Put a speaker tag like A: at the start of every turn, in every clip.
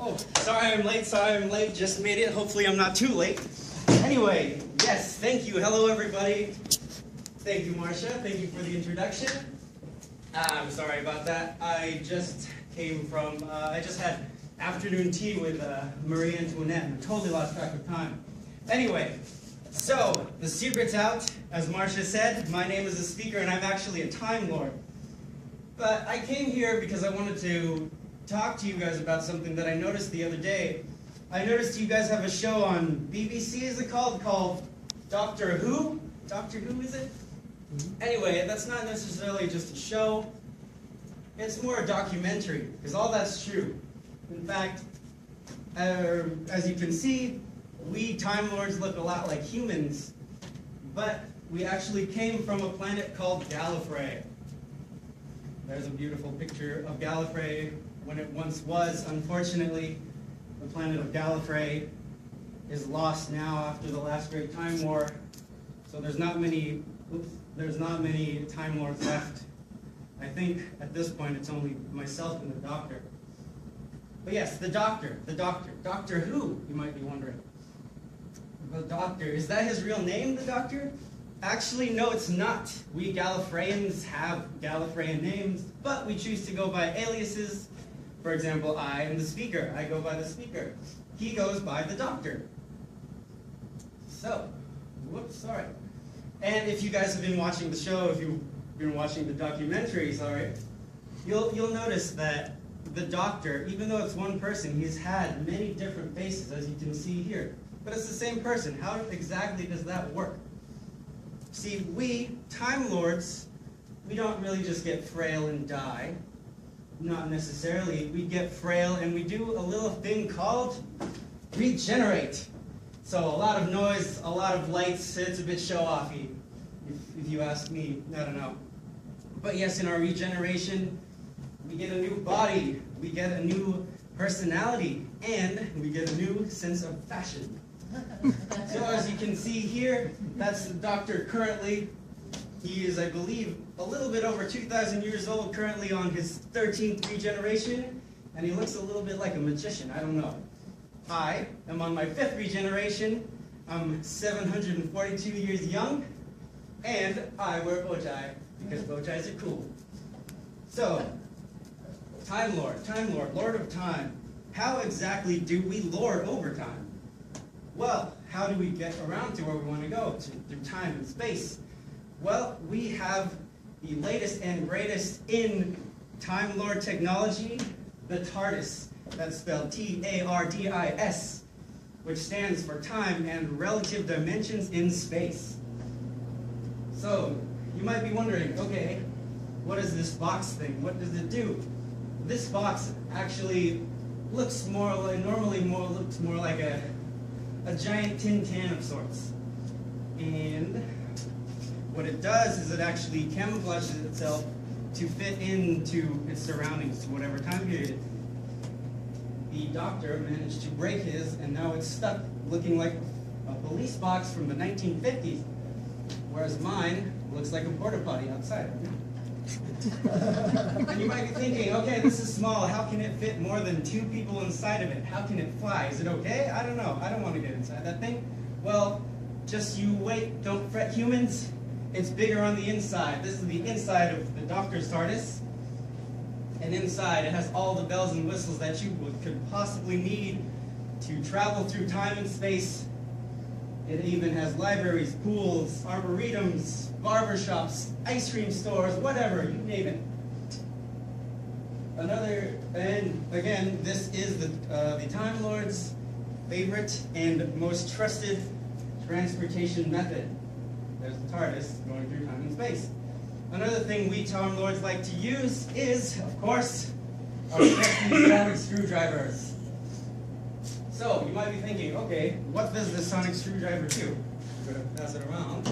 A: Oh, sorry I'm late, just made it. Hopefully I'm not too late. Anyway, yes, thank you. Hello, everybody. Thank you, Marcia. Thank you for the introduction. I'm sorry about that. I just came from, I just had afternoon tea with Marie Antoinette, and I totally lost track of time. Anyway, so the secret's out. As Marcia said, my name is a speaker, and I'm actually a Time Lord. But I came here because I wanted to talk to you guys about something that I noticed the other day. I noticed you guys have a show on BBC, is it called Doctor Who? Doctor Who, is it? Anyway, that's not necessarily just a show. It's more a documentary, because all that's true. In fact, as you can see, we Time Lords look a lot like humans, but we actually came from a planet called Gallifrey. There's a beautiful picture of Gallifrey when it once was. Unfortunately, the planet of Gallifrey is lost now after the last Great Time War, so there's not many Time Lords left. I think at this point it's only myself and the Doctor. But yes, the Doctor. Doctor Who, you might be wondering. The Doctor, is that his real name, the Doctor? Actually, no, it's not. We Gallifreyans have Gallifreyan names, but we choose to go by aliases. For example, I am the speaker. I go by the speaker. He goes by the Doctor. So, whoops, sorry. And if you guys have been watching the show, if you've been watching the documentary, sorry, you'll notice that the Doctor, even though it's one person, he's had many different faces, as you can see here. But it's the same person. How exactly does that work? See, we, Time Lords, we don't really just get frail and die. Not necessarily. We get frail and we do a little thing called regenerate. So a lot of noise, a lot of lights, it's a bit show-offy, if you ask me. I don't know. But yes, in our regeneration, we get a new body, we get a new personality, and we get a new sense of fashion. So as you can see here, that's the Doctor currently. He is, I believe, a little bit over 2,000 years old, currently on his 13th regeneration, and he looks a little bit like a magician, I don't know. I am on my 5th regeneration. I'm 742 years young, and I wear bow tie, because bow ties are cool. So, Time Lord, Lord of Time. How exactly do we lord over time? Well, how do we get around to where we want to go, through time and space? Well, we have the latest and greatest in Time Lord technology, the TARDIS. That's spelled T-A-R-D-I-S, which stands for Time and Relative Dimensions in Space. So, you might be wondering, okay, what is this box thing? What does it do? This box actually looks normally looks more like a giant tin can of sorts. And what it does is it actually camouflages itself to fit into its surroundings, to whatever time period. The Doctor managed to break his, and now it's stuck looking like a police box from the 1950s, whereas mine looks like a porta potty outside. And you might be thinking, okay, this is small. How can it fit more than 2 people inside of it? How can it fly? Is it okay? I don't know. I don't want to get inside that thing. Well, just you wait. Don't fret, humans. It's bigger on the inside. This is the inside of the Doctor's TARDIS. And inside, it has all the bells and whistles that you could possibly need to travel through time and space. It even has libraries, pools, arboretums, barbershops, ice cream stores, whatever, you name it. And again, this is the Time Lord's favorite and most trusted transportation method. There's the TARDIS going through time and space. Another thing we Time Lords like to use is, of course, our sonic screwdrivers. So, you might be thinking, okay, what does the sonic screwdriver do? I'm going to pass it around.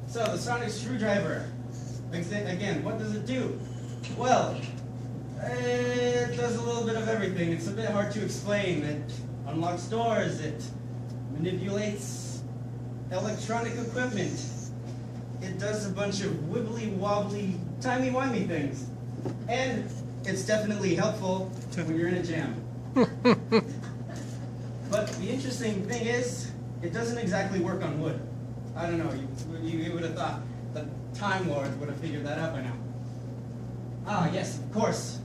A: So, the sonic screwdriver, again, what does it do? Well, it does a little bit of everything. It's a bit hard to explain. It unlocks doors, it manipulates electronic equipment. It does a bunch of wibbly-wobbly, timey-wimey things. And it's definitely helpful when you're in a jam. But the interesting thing is, it doesn't exactly work on wood. I don't know, you would have thought the Time Lords would have figured that out by now. Ah, yes, of course.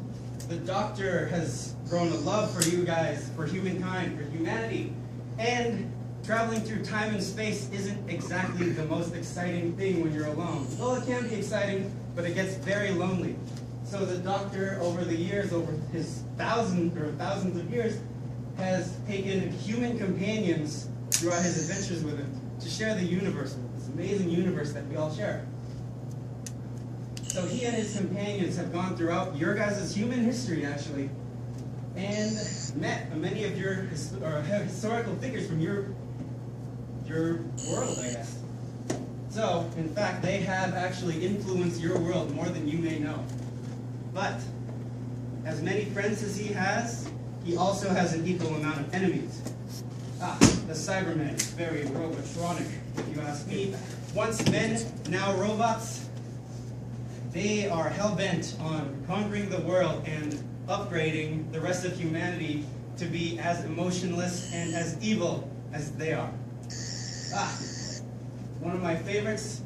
A: The Doctor has grown a love for you guys, for humankind, for humanity. And traveling through time and space isn't exactly the most exciting thing when you're alone. Well, it can be exciting, but it gets very lonely. So the Doctor, over the years, over his thousands of years, has taken human companions throughout his adventures with him to share the universe with this amazing universe that we all share. So he and his companions have gone throughout your guys' human history, actually, and met many of your historical figures from your world, I guess. So, in fact, they have actually influenced your world more than you may know. But, as many friends as he has, he also has an equal amount of enemies. Ah, the Cybermen, very robotronic, if you ask me. Once men, now robots. They are hell-bent on conquering the world and upgrading the rest of humanity to be as emotionless and as evil as they are. Ah, one of my favorites,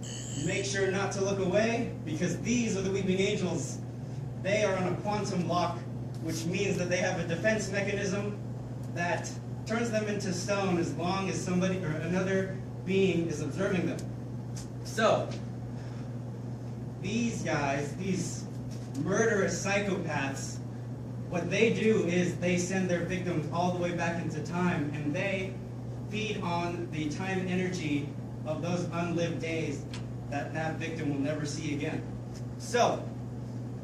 A: make sure not to look away, because these are the Weeping Angels. They are on a quantum lock, which means that they have a defense mechanism that turns them into stone as long as somebody or another being is observing them. So, these guys, these murderous psychopaths, what they do is they send their victims all the way back into time, and they feed on the time energy of those unlived days that that victim will never see again. So,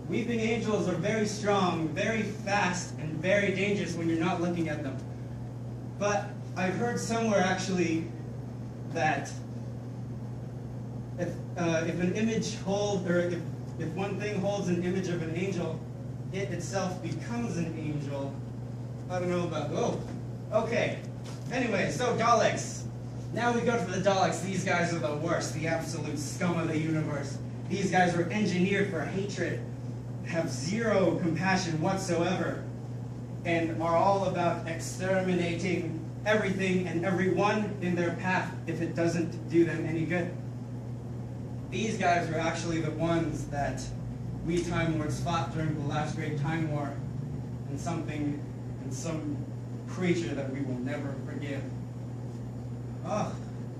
A: Weeping Angels are very strong, very fast, and very dangerous when you're not looking at them. But I've heard somewhere actually that if an image holds, or if one thing holds an image of an angel, it itself becomes an angel. I don't know about, oh, okay. Anyway, so Daleks. Now we go to the Daleks. These guys are the worst, the absolute scum of the universe. These guys were engineered for hatred, have zero compassion whatsoever, and are all about exterminating everything and everyone in their path if it doesn't do them any good. These guys were actually the ones that we Time Lords fought during the last great Time War, and some creature that we will never forgive. Oh,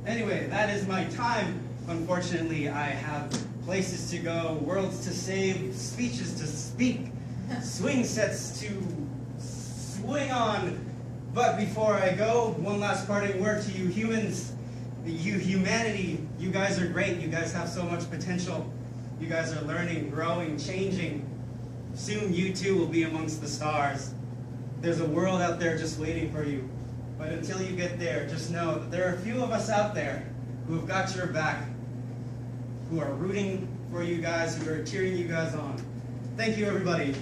A: anyway, that is my time. Unfortunately, I have places to go, worlds to save, speeches to speak, swing sets to swing on. But before I go, one last parting word to you humans. You humanity, you guys are great. You guys have so much potential. You guys are learning, growing, changing. Soon you too will be amongst the stars. There's a world out there just waiting for you. But until you get there, just know that there are a few of us out there who have got your back, who are rooting for you guys, who are cheering you guys on. Thank you, everybody.